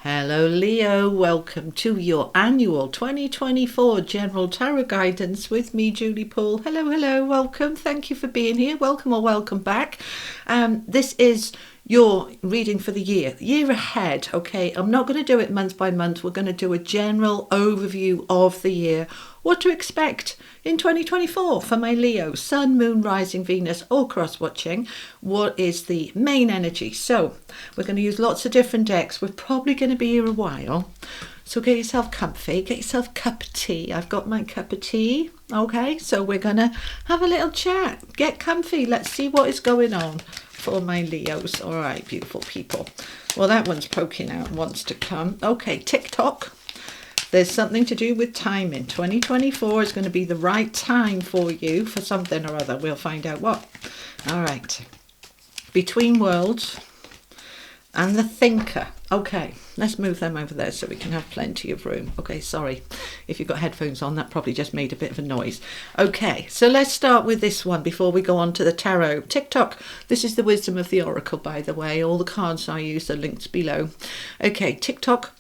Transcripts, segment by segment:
Hello Leo, welcome to your annual 2024 General Tarot Guidance with me, Julie Poole. Hello, welcome. Thank you for being here. Welcome or welcome back. This is your reading for the year ahead. Okay, I'm not going to do it month by month. We're going to do a general overview of the year, what to expect in 2024 for my Leo, Sun, Moon, Rising, Venus, or cross watching. What is the main energy? So we're going to use lots of different decks. We're probably going to be here a while. So get yourself comfy, get yourself a cup of tea. I've got my cup of tea. Okay, so we're going to have a little chat. Get comfy. Let's see what is going on for my Leos. All right, beautiful people. Well, that one's poking out and wants to come. Okay, TikTok. There's something to do with timing. 2024 is going to be the right time for you for something or other. We'll find out what. All right. Between Worlds and the Thinker. Okay, let's move them over there so we can have plenty of room. Okay, sorry. If you've got headphones on, that probably just made a bit of a noise. Okay, so let's start with this one before we go on to the tarot. TikTok. This is the Wisdom of the Oracle, by the way. All the cards I use are linked below. Okay, TikTok.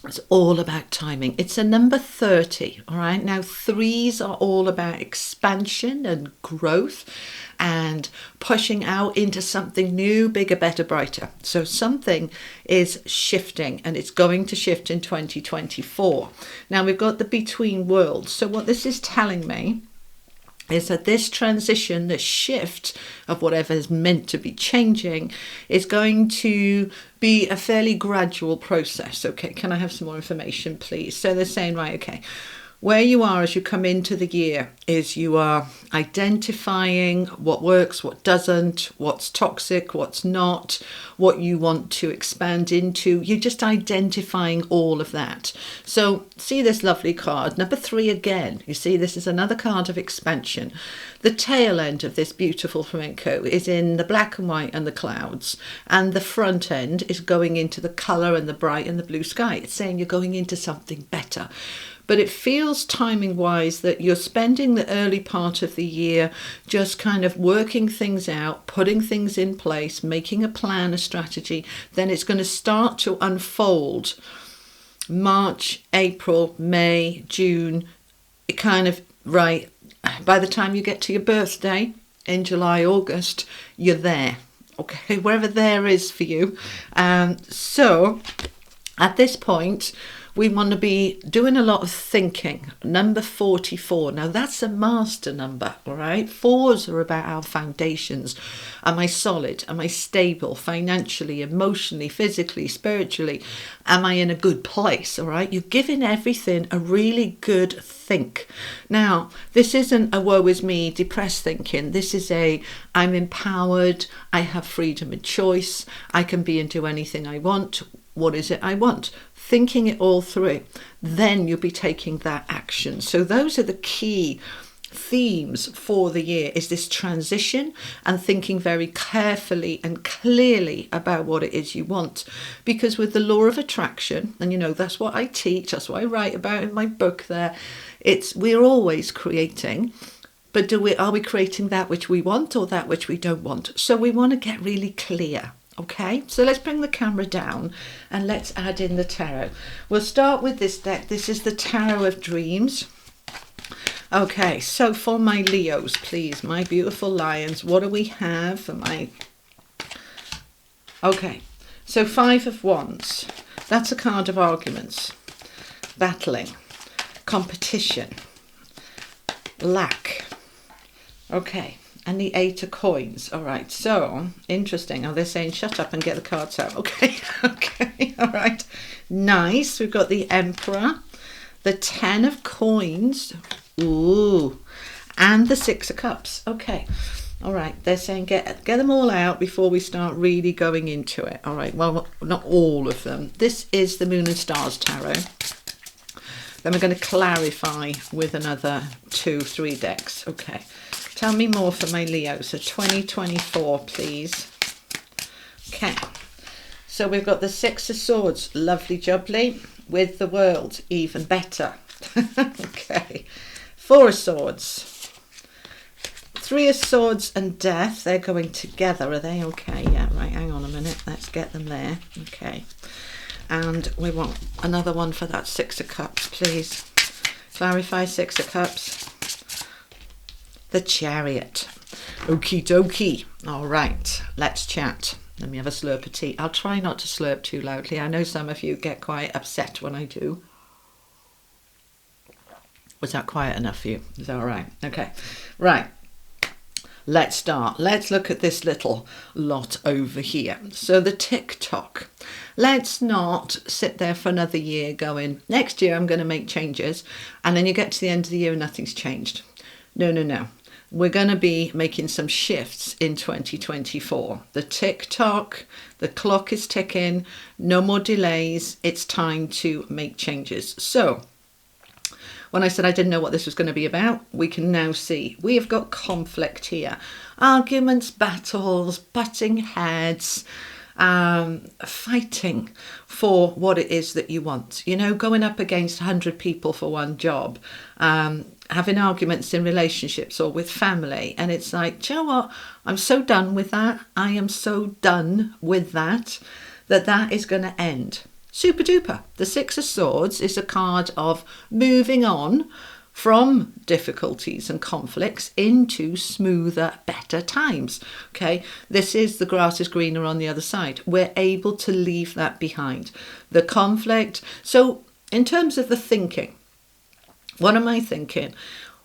It's all about timing. It's a number 30, all right? Now, threes are all about expansion and growth and pushing out into something new, bigger, better, brighter. So something is shifting, and it's going to shift in 2024. Now, we've got the Between Worlds. So what this is telling me is that this transition, the shift of whatever is meant to be changing, is going to be a fairly gradual process. Okay, can I have some more information, please? So they're saying, right, okay, where you are as you come into the year is you are identifying what works, what doesn't, what's toxic, what's not, what you want to expand into. You're just identifying all of that. So see this lovely card, number 3 again. You see, this is another card of expansion. The tail end of this beautiful flamenco is in the black and white and the clouds, and the front end is going into the colour and the bright and the blue sky. It's saying you're going into something better. But it feels timing-wise that you're spending the early part of the year just kind of working things out, putting things in place, making a plan, a strategy. Then it's going to start to unfold. March, April, May, June, it kind of, right, by the time you get to your birthday in July, August, you're there. Okay, wherever there is for you. So at this point, we want to be doing a lot of thinking. Number 44. Now that's a master number, all right? 4s are about our foundations. Am I solid? Am I stable financially, emotionally, physically, spiritually? Am I in a good place, all right? You're giving everything a really good think. Now, this isn't a woe is me, depressed thinking. This is a I'm empowered. I have freedom and choice. I can be and do anything I want. What is it I want? Thinking it all through, then you'll be taking that action. So those are the key themes for the year, is this transition and thinking very carefully and clearly about what it is you want. Because with the law of attraction, and you know, that's what I teach, that's what I write about in my book there, we're always creating. But are we creating that which we want or that which we don't want? So we want to get really clear. Okay, so let's bring the camera down and let's add in the tarot. We'll start with this deck. This is the Tarot of Dreams. Okay, so for my Leos, please, my beautiful lions, what do we have for my... Okay, so 5 of Wands. That's a card of arguments, battling, competition, lack. Okay. And the 8 of Coins. All right, so interesting. Oh, they're saying shut up and get the cards out. Okay, okay, all right. Nice. We've got the Emperor, the 10 of Coins, ooh, and the 6 of Cups. Okay, all right. They're saying get them all out before we start really going into it. All right, well, not all of them. This is the Moon and Stars Tarot. Then we're going to clarify with another 2-3 decks. Okay. Tell me more for my Leo. So 2024, please. Okay. So we've got the 6 of Swords. Lovely jubbly. With the World. Even better. Okay. 4 of Swords. 3 of Swords and Death. They're going together, are they? Okay. Yeah, right. Hang on a minute. Let's get them there. Okay. And we want another one for that Six of Cups, please. Clarify Six of Cups. The Chariot. Okie dokie. All right, let's chat. Let me have a slurp of tea. I'll try not to slurp too loudly. I know some of you get quite upset when I do. Was that quiet enough for you? Is that all right? Okay. Right. Let's start. Let's look at this little lot over here. So the TikTok. Let's not sit there for another year going, next year I'm going to make changes. And then you get to the end of the year and nothing's changed. No, no, no. We're going to be making some shifts in 2024. The TikTok, the clock is ticking. No more delays. It's time to make changes. So when I said I didn't know what this was going to be about, we can now see we have got conflict here. Arguments, battles, butting heads, fighting for what it is that you want. You know, going up against 100 people for one job, having arguments in relationships or with family. And it's like, do you know what? I'm so done with that. I am so done with that is going to end. Super duper. The Six of Swords is a card of moving on from difficulties and conflicts into smoother, better times. Okay, this is the grass is greener on the other side. We're able to leave that behind. The conflict. So in terms of the thinking, what am I thinking?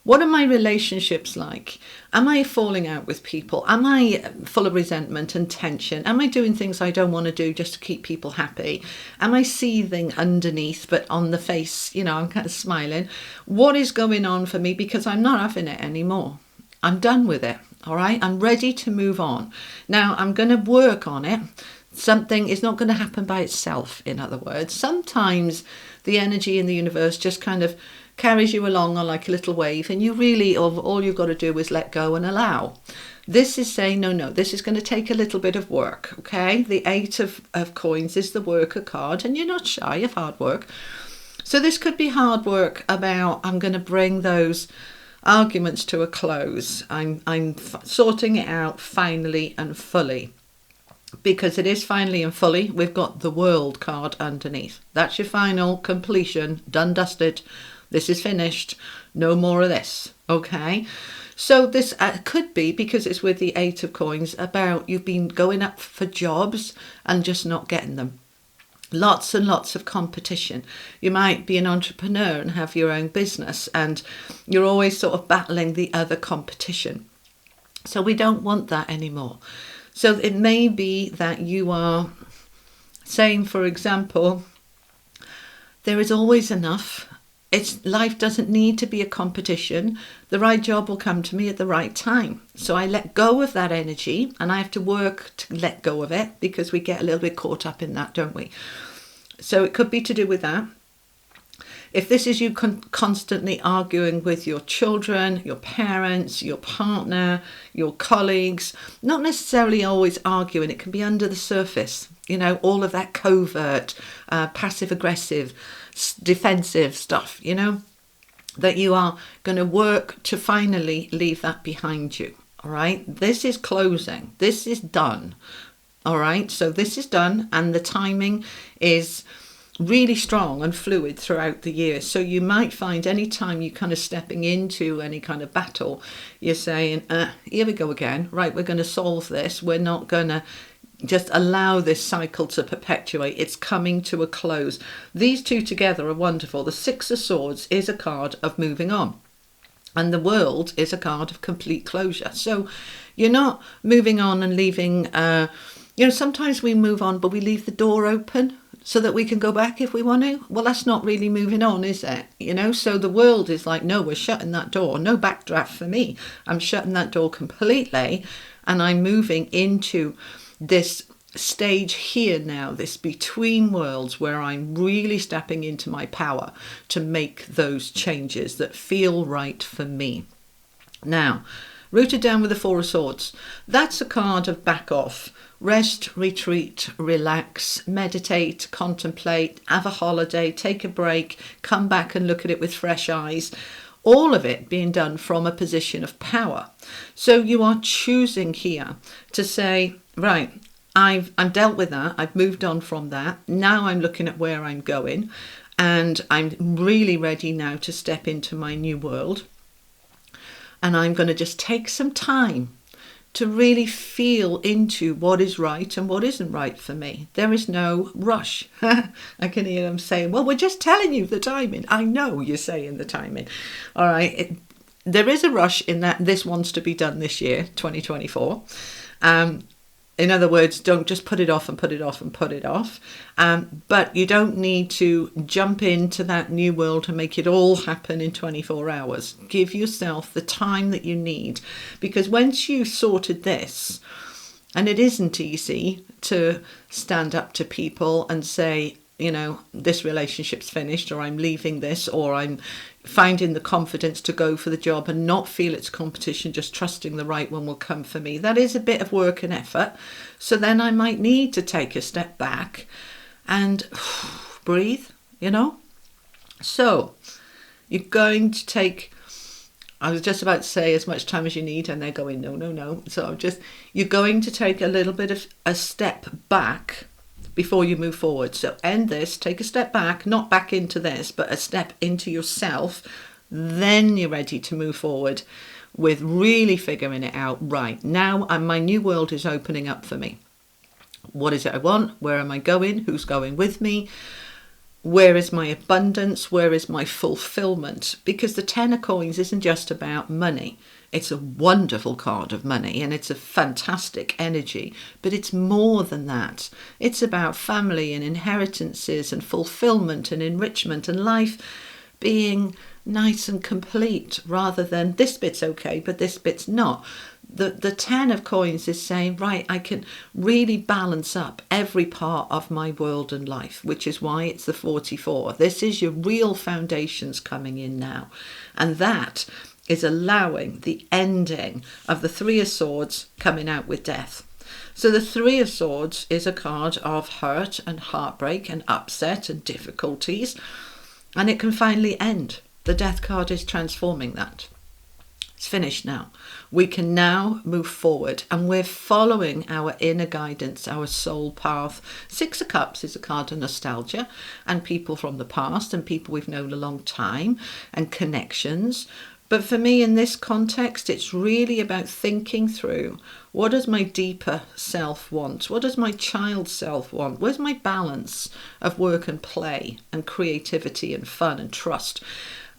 What are my relationships like? Am I falling out with people? Am I full of resentment and tension? Am I doing things I don't want to do just to keep people happy? Am I seething underneath, but on the face, you know, I'm kind of smiling? What is going on for me? Because I'm not having it anymore. I'm done with it. All right. I'm ready to move on. Now I'm going to work on it. Something is not going to happen by itself. In other words, sometimes the energy in the universe just kind of carries you along on like a little wave, and you really, all you've got to do is let go and allow. This is saying, no, this is going to take a little bit of work, okay? The Eight of Coins is the worker card, and you're not shy of hard work. So this could be hard work about, I'm going to bring those arguments to a close. I'm sorting it out finally and fully. Because it is finally and fully, we've got the World card underneath. That's your final completion, done, dusted. This is finished. No more of this. Okay. So this could be, because it's with the Eight of Coins, about you've been going up for jobs and just not getting them. Lots and lots of competition. You might be an entrepreneur and have your own business, and you're always sort of battling the other competition. So we don't want that anymore. So it may be that you are saying, for example, there is always enough. Life doesn't need to be a competition. The right job will come to me at the right time. So I let go of that energy, and I have to work to let go of it, because we get a little bit caught up in that, don't we? So it could be to do with that. If this is you constantly arguing with your children, your parents, your partner, your colleagues, not necessarily always arguing, it can be under the surface, you know, all of that covert, passive-aggressive, defensive stuff, you know, that you are going to work to finally leave that behind you. All right, this is closing. This is done. All right, so this is done, and the timing is really strong and fluid throughout the year. So you might find any time you're kind of stepping into any kind of battle, you're saying, here we go again. Right, we're going to solve this. We're not going to just allow this cycle to perpetuate. It's coming to a close. These two together are wonderful. The Six of Swords is a card of moving on, and the World is a card of complete closure. So you're not moving on and leaving, you know, sometimes we move on, but we leave the door open so that we can go back if we want to. Well, that's not really moving on, is it? You know, so the World is like, no, we're shutting that door. No backdraft for me. I'm shutting that door completely, and I'm moving into this stage here now, this between worlds, where I'm really stepping into my power to make those changes that feel right for me. Now, rooted down with the Four of Swords, that's a card of back off. Rest, retreat, relax, meditate, contemplate, have a holiday, take a break, come back and look at it with fresh eyes. All of it being done from a position of power. So you are choosing here to say, right, I'm dealt with that. I've moved on from that. Now I'm looking at where I'm going, and I'm really ready now to step into my new world. And I'm going to just take some time to really feel into what is right and what isn't right for me. There is no rush. I can hear them saying, well, we're just telling you the timing. I know you're saying the timing. All right. There is a rush in that this wants to be done this year, 2024. In other words, don't just put it off and put it off and put it off. But you don't need to jump into that new world and make it all happen in 24 hours. Give yourself the time that you need. Because once you've sorted this, and it isn't easy to stand up to people and say, this relationship's finished, or I'm leaving this, or I'm finding the confidence to go for the job and not feel it's competition, just trusting the right one will come for me. That is a bit of work and effort. So then I might need to take a step back and breathe, So you're going to take, I was just about to say as much time as you need, and they're going, no. So you're going to take a little bit of a step back before you move forward. So end this, take a step back, not back into this, but a step into yourself. Then you're ready to move forward with really figuring it out. Right, now my new world is opening up for me. What is it I want? Where am I going? Who's going with me? Where is my abundance? Where is my fulfillment? Because the 10 of coins isn't just about money. It's a wonderful card of money, and it's a fantastic energy, but it's more than that. It's about family and inheritances and fulfillment and enrichment and life being nice and complete, rather than this bit's okay, but this bit's not. The 10 of coins is saying, right, I can really balance up every part of my world and life, which is why it's the 44. This is your real foundations coming in now. And that is allowing the ending of the 3 of swords coming out with death. So the 3 of swords is a card of hurt and heartbreak and upset and difficulties, and it can finally end. The death card is transforming that. It's finished now. We can now move forward, and we're following our inner guidance, our soul path. 6 of Cups is a card of nostalgia and people from the past and people we've known a long time and connections. But for me, in this context, it's really about thinking through, what does my deeper self want? What does my child self want? Where's my balance of work and play and creativity and fun and trust?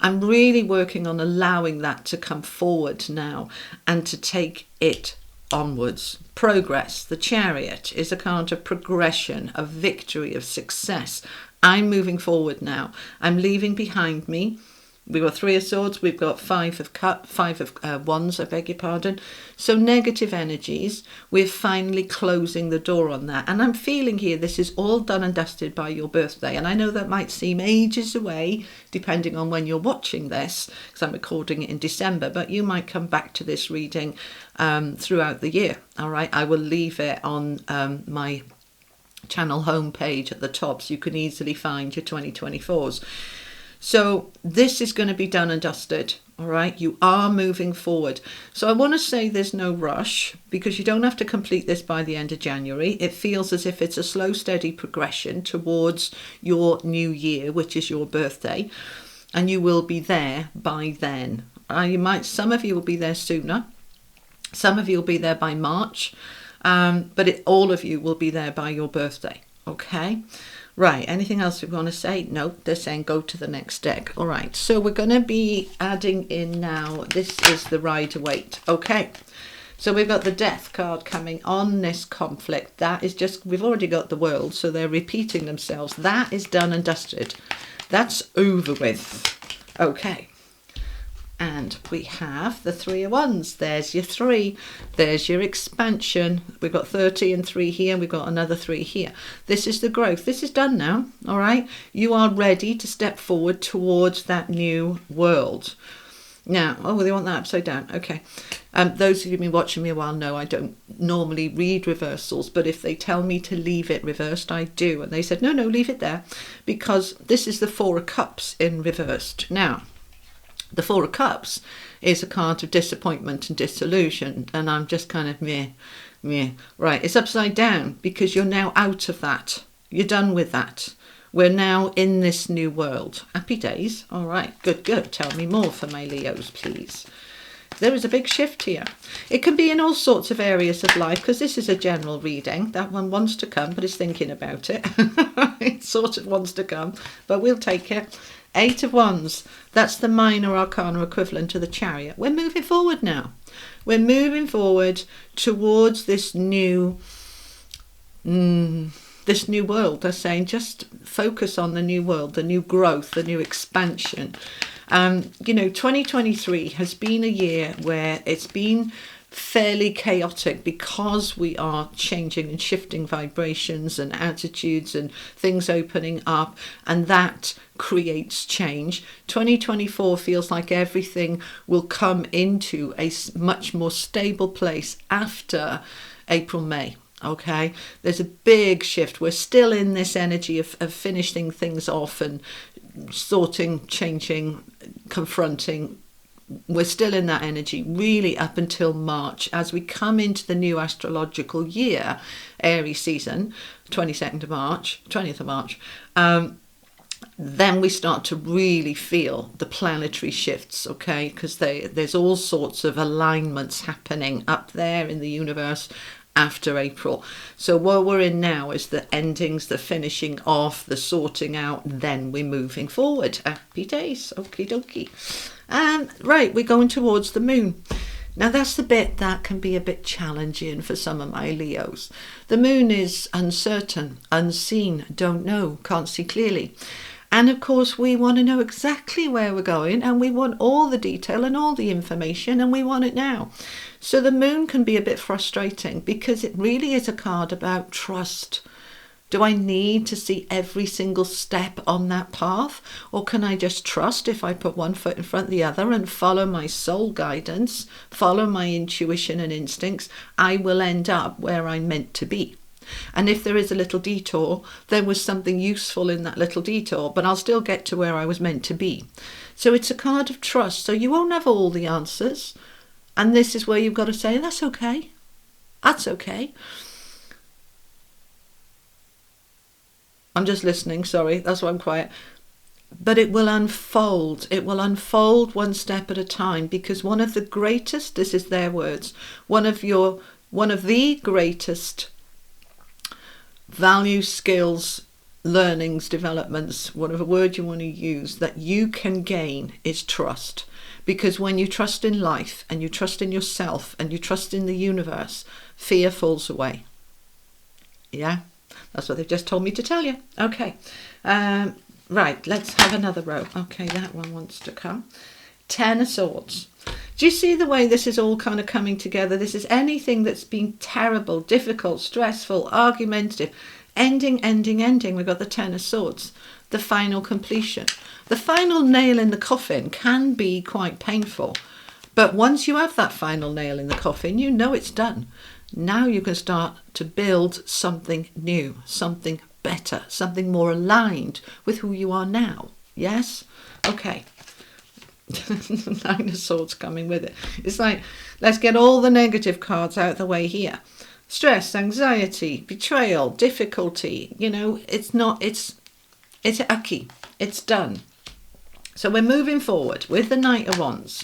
I'm really working on allowing that to come forward now and to take it onwards. Progress. The Chariot is a card of progression, of victory, of success. I'm moving forward now. I'm leaving behind me. We've got 3 of swords, we've got 5 of wands, I beg your pardon. So negative energies, we're finally closing the door on that. And I'm feeling here, this is all done and dusted by your birthday. And I know that might seem ages away, depending on when you're watching this, because I'm recording it in December, but you might come back to this reading throughout the year. All right, I will leave it on my channel homepage at the top, so you can easily find your 2024s. So this is going to be done and dusted, all right? You are moving forward. So I want to say there's no rush, because you don't have to complete this by the end of January. It feels as if it's a slow, steady progression towards your new year, which is your birthday, and you will be there by then. Some of you will be there sooner. Some of you will be there by March, but all of you will be there by your birthday, okay? Right, anything else we want to say? No, they're saying go to the next deck. All right, so we're going to be adding in now, this is the Rider-Waite. Okay, so we've got the Death card coming on this conflict. That is just, we've already got the World, so they're repeating themselves. That is done and dusted. That's over with. Okay. And we have the 3 of Wands. There's your 3. There's your expansion. We've got 30 and 3 here. We've got another 3 here. This is the growth. This is done now. All right. You are ready to step forward towards that new world. Now, they want that upside down. Okay. Those of you who've been watching me a while know I don't normally read reversals, but if they tell me to leave it reversed, I do. And they said, no, leave it there, because this is the 4 of Cups in reversed. Now, the 4 of Cups is a card of disappointment and disillusion, and I'm just kind of meh. Yeah, right. It's upside down because you're now out of that. You're done with that. We're now in this new world. Happy days. All right, good, good. Tell me more for my Leos, please. There is a big shift here. It can be in all sorts of areas of life because this is a general reading. That one wants to come, but is thinking about it. It sort of wants to come, but we'll take it. 8 of Wands. That's the minor arcana equivalent to the Chariot. We're moving forward now. We're moving forward towards this new world. They're saying just focus on the new world, the new growth, the new expansion. 2023 has been a year where it's been fairly chaotic because we are changing and shifting vibrations and attitudes and things opening up, and that creates change. 2024 feels like everything will come into a much more stable place after April, May. Okay, there's a big shift. We're still in this energy of finishing things off and sorting, changing, confronting. We're still in that energy really up until March. As we come into the new astrological year, Aries season, 20th of March, then we start to really feel the planetary shifts, okay? Because there's all sorts of alignments happening up there in the universe after April. So what we're in now is the endings, the finishing off, the sorting out, then we're moving forward. Happy days. Okie dokie. Right, we're going towards the moon. Now that's the bit that can be a bit challenging for some of my Leos. The moon is uncertain, unseen, don't know, can't see clearly. And of course we want to know exactly where we're going, and we want all the detail and all the information, and we want it now. So the moon can be a bit frustrating because it really is a card about trust. Do I need to see every single step on that path? Or can I just trust if I put one foot in front of the other and follow my soul guidance, follow my intuition and instincts, I will end up where I'm meant to be. And if there is a little detour, there was something useful in that little detour, but I'll still get to where I was meant to be. So it's a card of trust. So you won't have all the answers. And this is where you've got to say, that's okay. That's okay. I'm just listening, sorry, that's why I'm quiet. But it will unfold. It will unfold one step at a time, because one of the greatest, this is their words, one of the greatest value, skills, learnings, developments, whatever word you want to use, that you can gain is trust. Because when you trust in life and you trust in yourself and you trust in the universe, fear falls away. Yeah, that's what they've just told me to tell you. Okay, right, let's have another row. Okay, that one wants to come. 10 of Swords. Do you see the way this is all kind of coming together? This is anything that's been terrible, difficult, stressful, argumentative, ending. We've got the 10 of Swords, the final completion. The final nail in the coffin can be quite painful, but once you have that final nail in the coffin, you know it's done. Now you can start to build something new, something better, something more aligned with who you are now. Yes? Okay. 9 of Swords coming with it. It's like, let's get all the negative cards out of the way here. Stress, anxiety, betrayal, difficulty. You know, it's aki. It's done. So we're moving forward with the Knight of Wands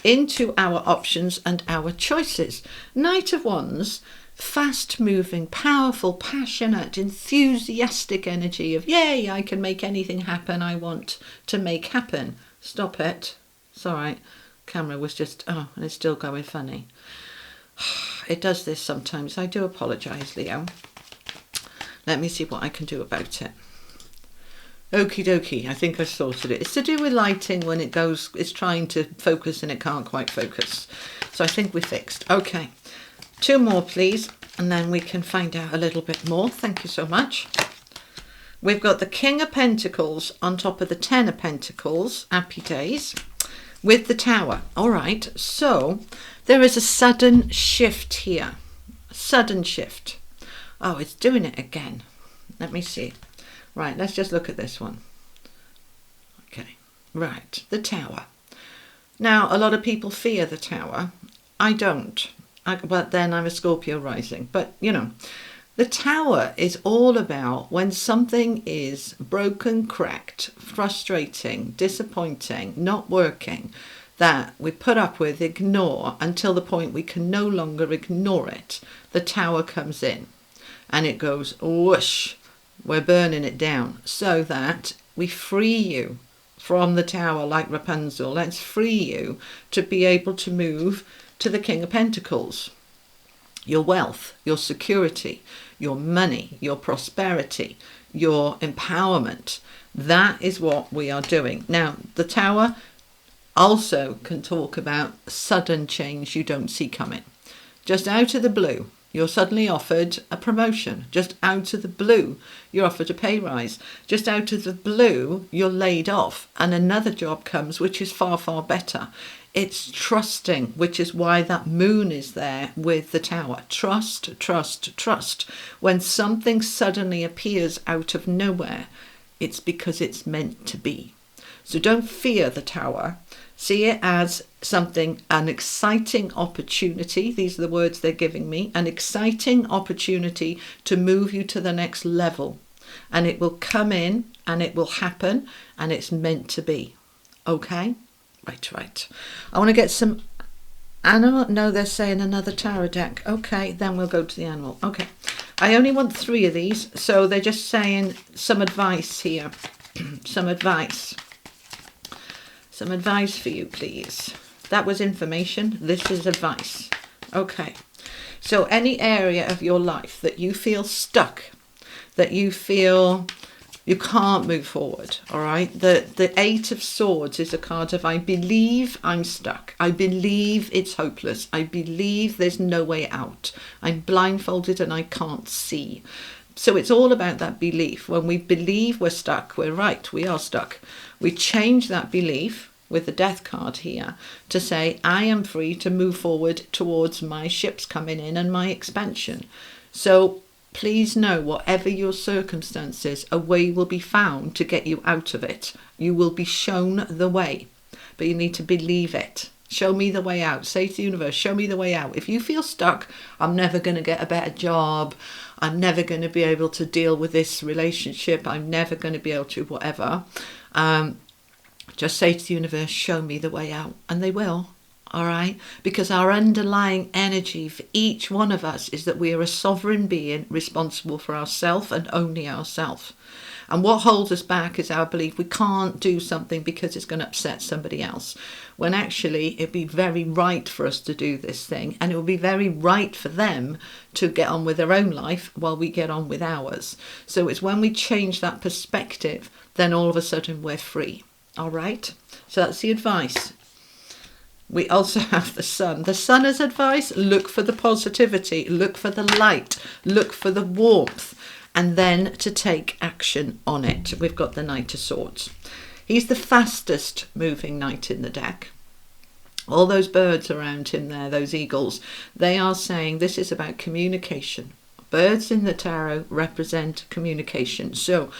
into our options and our choices. Knight of Wands, fast-moving, powerful, passionate, enthusiastic energy of, yay, I can make anything happen I want to make happen. Stop it. It's all right. Camera was just, and it's still going funny. It does this sometimes. I do apologise, Leo. Let me see what I can do about it. Okie dokie, I think I sorted it. It's to do with lighting when it goes, it's trying to focus and it can't quite focus. So I think we're fixed. Okay, 2 more please, and then we can find out a little bit more. Thank you so much. We've got the King of Pentacles on top of the 10 of Pentacles, happy days, with the Tower. All right, so there is a sudden shift here. Sudden shift. Oh, it's doing it again. Let me see. Right, let's just look at this one. Okay, right, the Tower. Now, a lot of people fear the Tower. I don't. But then I'm a Scorpio rising. But, you know, the Tower is all about when something is broken, cracked, frustrating, disappointing, not working, that we put up with, ignore, until the point we can no longer ignore it. The Tower comes in and it goes whoosh, we're burning it down, so that we free you from the Tower like Rapunzel. Let's free you to be able to move to the King of Pentacles. Your wealth, your security, your money, your prosperity, your empowerment. That is what we are doing. Now, the Tower also can talk about sudden change you don't see coming. Just out of the blue, you're suddenly offered a promotion. Just out of the blue, you're offered a pay rise. Just out of the blue, you're laid off and another job comes which is far, far better. It's trusting, which is why that moon is there with the Tower. Trust, trust, trust. When something suddenly appears out of nowhere, it's because it's meant to be. So don't fear the Tower. See it as something, an exciting opportunity. These are the words they're giving me. An exciting opportunity to move you to the next level. And it will come in and it will happen and it's meant to be. Okay? Right. I want to get some animal. No, they're saying another tarot deck. Okay, then we'll go to the animal. Okay. I only want 3 of these. So they're just saying some advice here. Some advice. Some advice for you, please. That was information. This is advice. Okay. So any area of your life that you feel stuck, that you feel you can't move forward, all right? The 8 of Swords is a card of I believe I'm stuck. I believe it's hopeless. I believe there's no way out. I'm blindfolded and I can't see. So it's all about that belief. When we believe we're stuck, we're right, we are stuck. We change that belief with the Death card here to say, I am free to move forward towards my ships coming in and my expansion. So please know, whatever your circumstances, a way will be found to get you out of it. You will be shown the way, but you need to believe it. Show me the way out. Say to the universe, show me the way out. If you feel stuck, I'm never going to get a better job. I'm never going to be able to deal with this relationship. I'm never going to be able to whatever. Just say to the universe, show me the way out. And they will. All right, because our underlying energy for each one of us is that we are a sovereign being responsible for ourselves and only ourselves. And what holds us back is our belief we can't do something because it's going to upset somebody else. When actually it'd be very right for us to do this thing, and it will be very right for them to get on with their own life while we get on with ours. So it's when we change that perspective, then all of a sudden we're free. All right, so that's the advice. We also have the Sun. The Sun as advice, look for the positivity, look for the light, look for the warmth, and then to take action on it. We've got the Knight of Swords. He's the fastest moving knight in the deck. All those birds around him there, those eagles, they are saying this is about communication. Birds in the tarot represent communication. So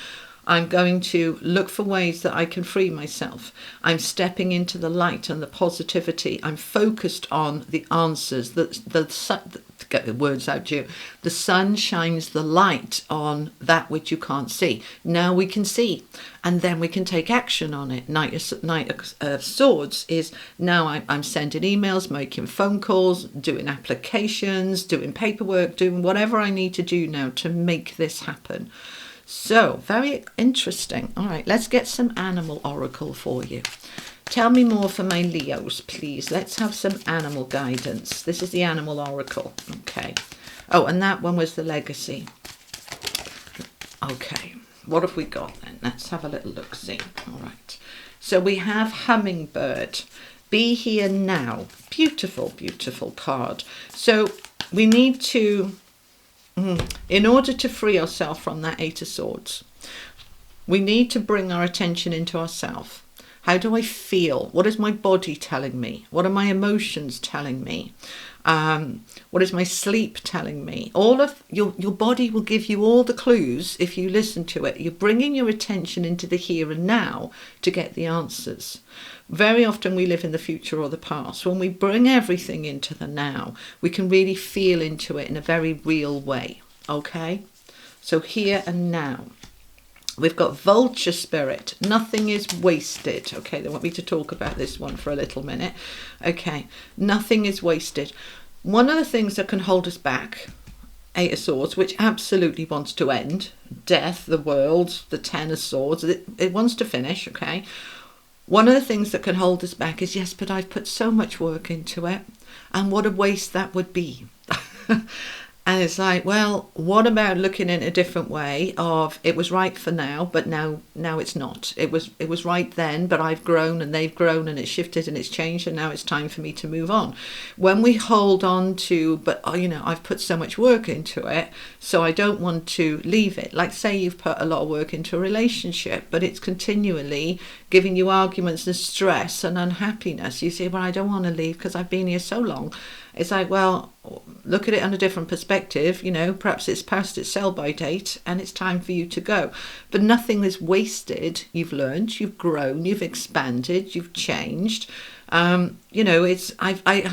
I'm going to look for ways that I can free myself. I'm stepping into the light and the positivity. I'm focused on the answers. Get the words out to you. The sun shines the light on that which you can't see. Now we can see, and then we can take action on it. Knight of Swords is now I'm sending emails, making phone calls, doing applications, doing paperwork, doing whatever I need to do now to make this happen. So, very interesting. All right, let's get some animal oracle for you. Tell me more for my Leos, please. Let's have some animal guidance. This is the animal oracle. Okay. Oh, and that one was the legacy. Okay. What have we got then? Let's have a little look-see. All right. So we have hummingbird. Be here now. Beautiful, beautiful card. So we need to... in order to free ourselves from that 8 of Swords, we need to bring our attention into ourselves. How do I feel? What is my body telling me? What are my emotions telling me? What is my sleep telling me? All of your body will give you all the clues if you listen to it. You're bringing your attention into the here and now to get the answers. Very often we live in the future or the past. When we bring everything into the now, we can really feel into it in a very real way. Okay? So here and now. We've got vulture spirit. Nothing is wasted. Okay, they want me to talk about this one for a little minute. Okay, nothing is wasted. One of the things that can hold us back, Eight of Swords, which absolutely wants to end, death, the world, the Ten of Swords, it wants to finish, okay? One of the things that can hold us back is, yes, but I've put so much work into it, and what a waste that would be. And it's like, well, what about looking in a different way of it was right for now, but now it's not. It was right then, but I've grown and they've grown and it's shifted and it's changed and now it's time for me to move on. When we hold on to, but I've put so much work into it, so I don't want to leave it. Like say you've put a lot of work into a relationship, but it's continually giving you arguments and stress and unhappiness. You say, well, I don't want to leave because I've been here so long. It's like, well, look at it on a different perspective. Perhaps it's past its sell-by date and it's time for you to go. But nothing is wasted. You've learned, you've grown, you've expanded, you've changed. I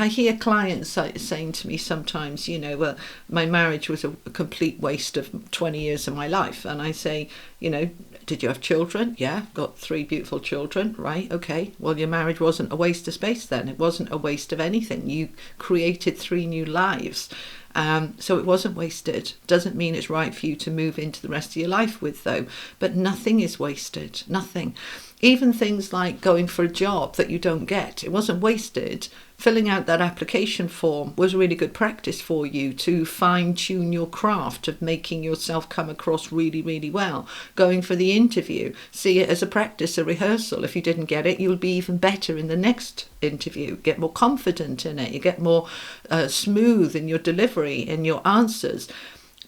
hear clients saying to me sometimes, well, my marriage was a complete waste of 20 years of my life. And I say, did you have children? Yeah, got 3 beautiful children. Right, okay. Well, your marriage wasn't a waste of space then. It wasn't a waste of anything. You created 3 new lives. So it wasn't wasted. Doesn't mean it's right for you to move into the rest of your life with, though. But nothing is wasted. Nothing. Even things like going for a job that you don't get. It wasn't wasted. Filling out that application form was really good practice for you to fine-tune your craft of making yourself come across really, really well. Going for the interview, see it as a practice, a rehearsal. If you didn't get it, you'll be even better in the next interview. Get more confident in it. You get more smooth in your delivery, in your answers.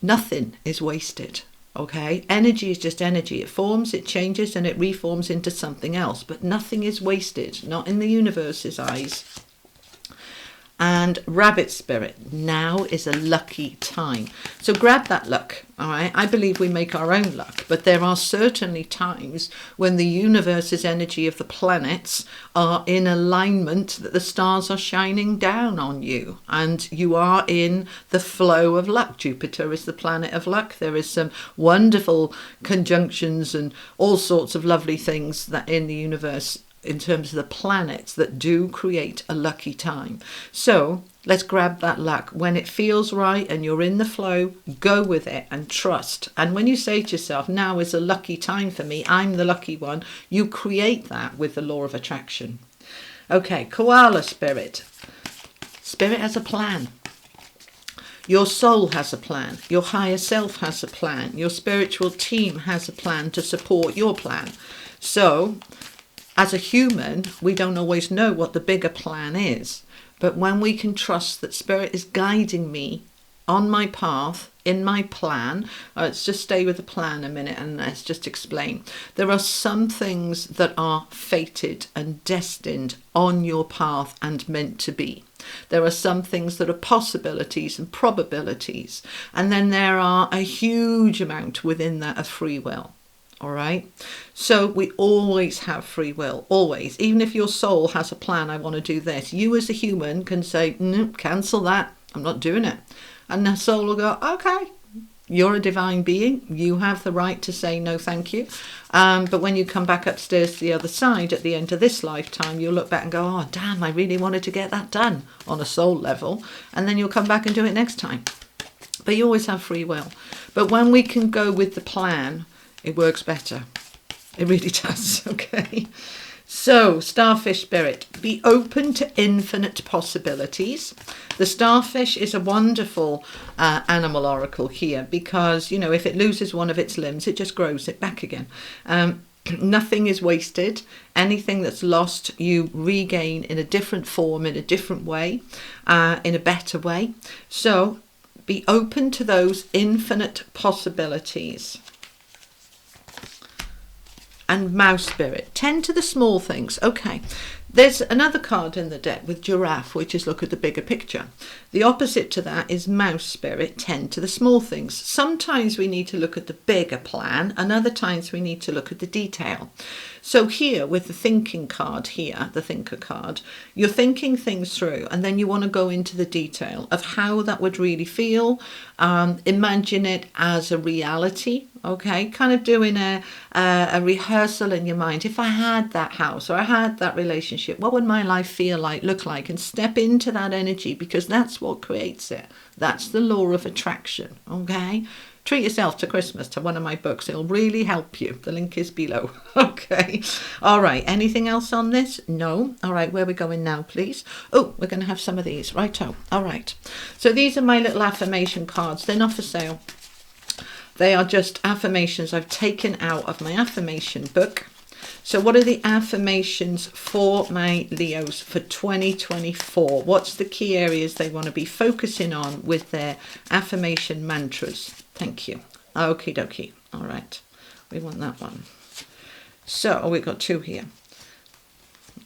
Nothing is wasted. Okay, energy is just energy. It forms, it changes, and it reforms into something else. But nothing is wasted, not in the universe's eyes. And rabbit spirit, now is a lucky time. So grab that luck, all right? I believe we make our own luck, but there are certainly times when the universe's energy of the planets are in alignment, that the stars are shining down on you and you are in the flow of luck. Jupiter is the planet of luck. There is some wonderful conjunctions and all sorts of lovely things that in the universe in terms of the planets that do create a lucky time. So let's grab that luck. When it feels right and you're in the flow, go with it and trust. And when you say to yourself, now is a lucky time for me, I'm the lucky one, you create that with the law of attraction. Okay, koala spirit. Spirit has a plan. Your soul has a plan. Your higher self has a plan. Your spiritual team has a plan to support your plan. So as a human, we don't always know what the bigger plan is. But when we can trust that Spirit is guiding me on my path, in my plan, let's just stay with the plan a minute and let's just explain. There are some things that are fated and destined on your path and meant to be. There are some things that are possibilities and probabilities. And then there are a huge amount within that of free will. All right. So we always have free will, always. Even if your soul has a plan, I want to do this. You as a human can say, no, cancel that. I'm not doing it. And the soul will go, okay, you're a divine being. You have the right to say no, thank you. But when you come back upstairs to the other side at the end of this lifetime, you'll look back and go, oh, damn, I really wanted to get that done on a soul level. And then you'll come back and do it next time. But you always have free will. But when we can go with the plan, it works better. It really does, okay? So, starfish spirit, be open to infinite possibilities. The starfish is a wonderful animal oracle here because, if it loses one of its limbs, it just grows it back again. Nothing is wasted. Anything that's lost, you regain in a different form, in a different way, in a better way. So, be open to those infinite possibilities. And mouse spirit, tend to the small things. Okay, There's another card in the deck with giraffe, which is look at the bigger picture. The opposite to that is mouse spirit, tend to the small things. Sometimes we need to look at the bigger plan, and other times we need to look at the detail. So here with the thinking card here, the thinker card, you're thinking things through, and then you want to go into the detail of how that would really feel. Imagine it as a reality. Okay, kind of doing a rehearsal in your mind. If I had that house or I had that relationship, what would my life feel like, look like? And step into that energy, because that's what creates it. That's the law of attraction. Okay, treat yourself to Christmas, to one of my books. It'll really help you. The link is below. Okay, all right. Anything else on this? No. All right, where are we going now, please? Oh, we're going to have some of these. Righto. All right. So these are my little affirmation cards. They're not for sale. They are just affirmations I've taken out of my affirmation book. So what are the affirmations for my Leos for 2024? What's the key areas they want to be focusing on with their affirmation mantras? Thank you. Okie dokie. All right. We want that one. So we've got two here.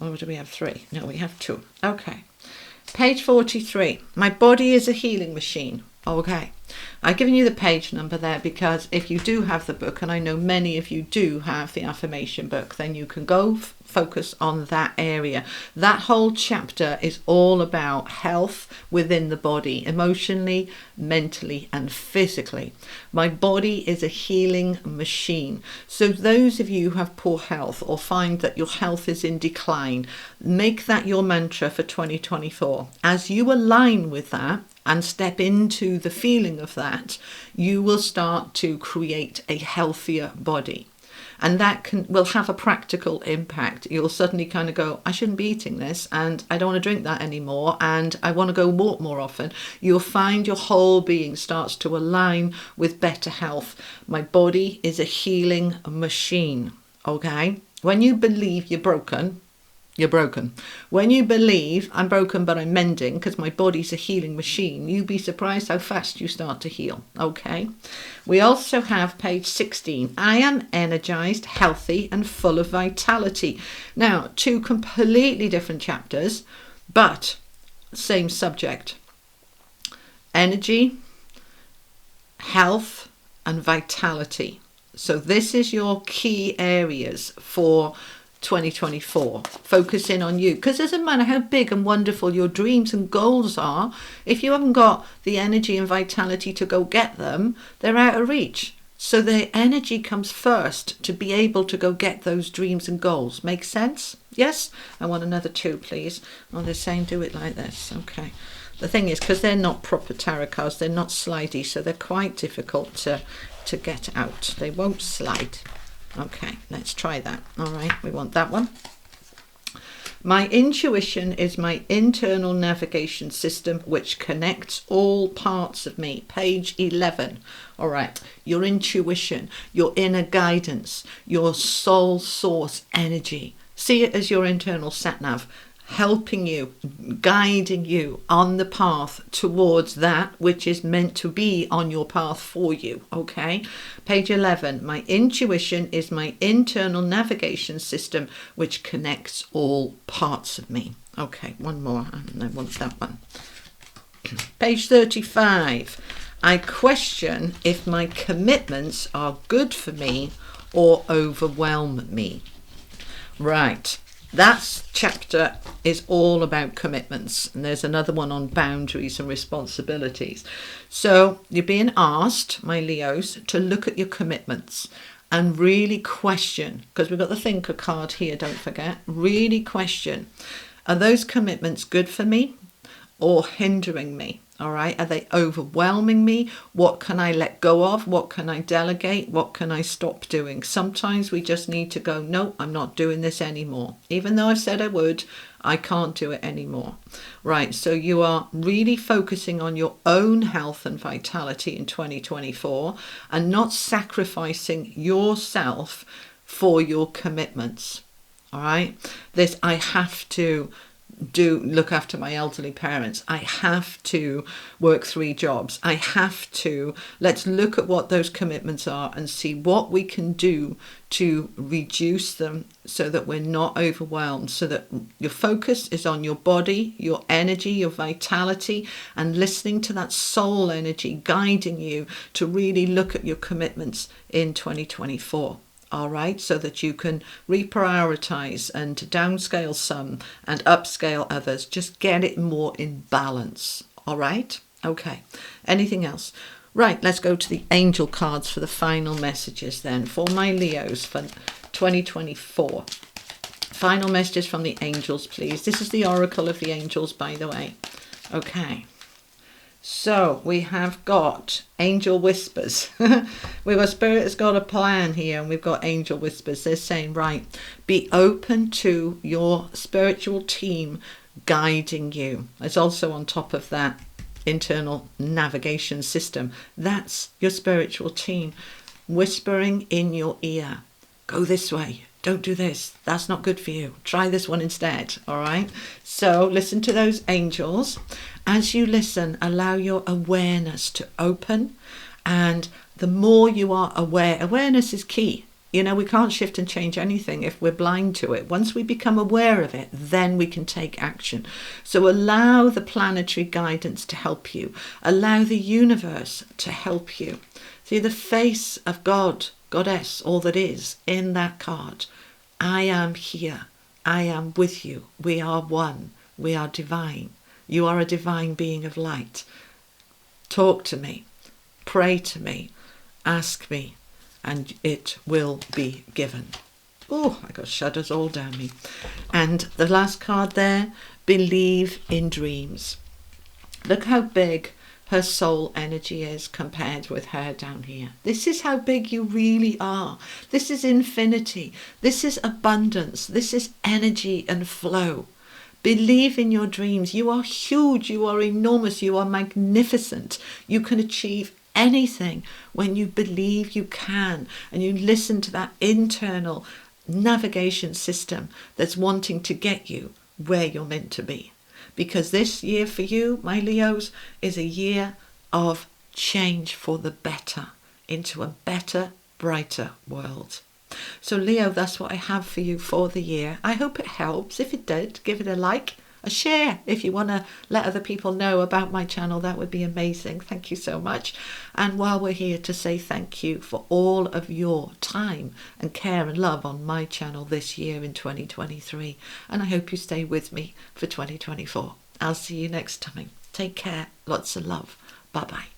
Or do we have three? No, we have two. Okay. Page 43. My body is a healing machine. Okay, I've given you the page number there because if you do have the book, and I know many of you do have the affirmation book, then you can go focus on that area. That whole chapter is all about health within the body, emotionally, mentally, and physically. My body is a healing machine. So those of you who have poor health or find that your health is in decline, make that your mantra for 2024. As you align with that and step into the feeling of that, you will start to create a healthier body. And that will have a practical impact. You'll suddenly kind of go, I shouldn't be eating this, and I don't want to drink that anymore, and I want to go walk more often. You'll find your whole being starts to align with better health. My body is a healing machine, okay? When you believe you're broken, you're broken. When you believe I'm broken but I'm mending because my body's a healing machine, you'd be surprised how fast you start to heal. Okay. We also have page 16. I am energized, healthy, and full of vitality. Now, two completely different chapters, but same subject. Energy, health, and vitality. So this is your key areas for 2024. Focus in on you, because it doesn't matter how big and wonderful your dreams and goals are, if you haven't got the energy and vitality to go get them, they're out of reach. So the energy comes first to be able to go get those dreams and goals. Make sense? Yes? I want another two, please. Oh, they're saying do it like this. Okay. The thing is, because they're not proper tarot cards, they're not slidey, so they're quite difficult to get out. They won't slide. Okay, let's try that. All right, we want that one. My intuition is my internal navigation system which connects all parts of me. Page 11. All right, your intuition, your inner guidance, your soul source energy. See it as your internal sat-nav, helping you, guiding you on the path towards that which is meant to be on your path for you. Okay, page 11. My intuition is my internal navigation system which connects all parts of me. Okay, one more, and I want that one. Page 35. I question if my commitments are good for me or overwhelm me. Right. That chapter is all about commitments, and there's another one on boundaries and responsibilities. So you're being asked, my Leos, to look at your commitments and really question, because we've got the thinker card here, don't forget, really question, are those commitments good for me or hindering me? All right, are they overwhelming me? What can I let go of? What can I delegate? What can I stop doing? Sometimes we just need to go, no, I'm not doing this anymore. Even though I've said I would, I can't do it anymore. Right, so you are really focusing on your own health and vitality in 2024 and not sacrificing yourself for your commitments. All right, this I have to look after my elderly parents. I have to work 3 jobs. Let's look at what those commitments are and see what we can do to reduce them so that we're not overwhelmed, so that your focus is on your body, your energy, your vitality, and listening to that soul energy guiding you to really look at your commitments in 2024. All right, so that you can reprioritize and downscale some and upscale others. Just get it more in balance. All right, okay. Anything else? Right, let's go to the angel cards for the final messages then for my Leos for 2024. Final messages from the angels, please. This is the oracle of the angels, by the way. Okay. So we have got angel whispers. We've got Spirit has got a plan here, and we've got angel whispers. They're saying, right, be open to your spiritual team guiding you. It's also on top of that internal navigation system. That's your spiritual team whispering in your ear. Go this way. Don't do this. That's not good for you. Try this one instead. All right. So listen to those angels. As you listen, allow your awareness to open. And the more you are aware, awareness is key. You know, we can't shift and change anything if we're blind to it. Once we become aware of it, then we can take action. So allow the planetary guidance to help you. Allow the universe to help you. See the face of God, Goddess, all that is in that card. I am here. I am with you. We are one. We are divine. You are a divine being of light. Talk to me. Pray to me. Ask me. And it will be given. Oh, I got shudders all down me. And the last card there, believe in dreams. Look how big her soul energy is compared with her down here. This is how big you really are. This is infinity. This is abundance. This is energy and flow. Believe in your dreams. You are huge. You are enormous. You are magnificent. You can achieve anything when you believe you can, and you listen to that internal navigation system that's wanting to get you where you're meant to be. Because this year for you, my Leos, is a year of change for the better, into a better, brighter world. So Leo, that's what I have for you for the year. I hope it helps. If it did, give it a like, a share. If you want to let other people know about my channel, that would be amazing. Thank you so much. And while we're here, to say thank you for all of your time and care and love on my channel this year in 2023. And I hope you stay with me for 2024. I'll see you next time. Take care. Lots of love. Bye-bye.